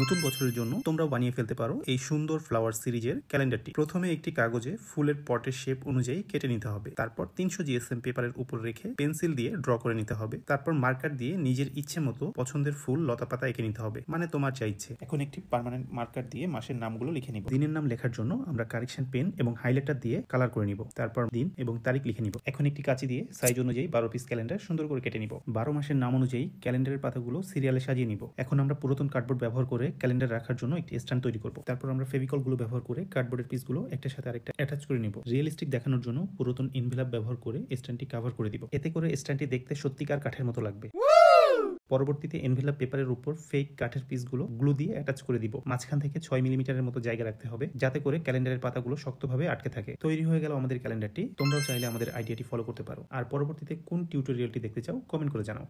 নতুন বছরের জন্য তোমরাও বানিয়ে ফেলতে পারো এই সুন্দর ফ্লাওয়ার সিরিজের ক্যালেন্ডারটি। প্রথমে একটি কাগজে ফুলের পটের শেপ অনুযায়ী কেটে নিতে হবে। তারপর 300 জিএসএম পেপারের উপর রেখে পেন্সিল দিয়ে ড্র করে নিতে হবে। তারপর মার্কার দিয়ে নিজের ইচ্ছে মতো পছন্দের ফুল লতাপাতা এঁকে নিতে হবে, মানে তোমার যা ইচ্ছে। এখন একটি পার্মানেন্ট মার্কার দিয়ে মাসের নামগুলো লিখে নিব। দিনের নাম লেখার জন্য আমরা কারেকশন পেন এবং হাইলাইটার দিয়ে কালার করে নিব। তারপর দিন এবং তারিখ লিখে নিব। এখন একটি কাঁচি দিয়ে সাইজ অনুযায়ী 12 পিস ক্যালেন্ডার সুন্দর করে কেটে নিব। 12 মাসের নাম অনুযায়ী ক্যালেন্ডারের পাতাগুলো সিরিয়ালে সাজিয়ে নিব। এখন আমরা পুরাতন কার্ডবোর্ড ব্যবহার করে ক্যালেন্ডার রাখার জন্য একটি স্ট্যান্ড তৈরি করব। তারপর আমরা ফেভিকল গুলো ব্যবহার করে কার্ডবোর্ডের পিসগুলো একটার সাথে আরেকটা অ্যাটাচ করে নিব। রিয়েলিস্টিক দেখানোর জন্য পুরাতন এনভেলপ ব্যবহার করে স্ট্যান্ডটি কভার করে দিব। এতে করে স্ট্যান্ডটি দেখতে সত্যিকার কাঠের মতো লাগবে। পরবর্তীতে এনভেলপ পেপারের উপর ফেক কাঠের পিসগুলো গ্লু দিয়ে অ্যাটাচ করে দিব। মাঝখান থেকে 6 মিলিমিটারের মতো জায়গা রাখতে হবে, যাতে করে ক্যালেন্ডারের পাতাগুলো শক্তভাবে আটকে থাকে। তৈরি হয়ে গেল আমাদের ক্যালেন্ডারটি। তোমরাও চাইলে আমাদের আইডিয়াটি ফলো করতে পারো। আর পরবর্তীতে কোন টিউটোরিয়ালটি দেখতে চাও কমেন্ট করে জানাও।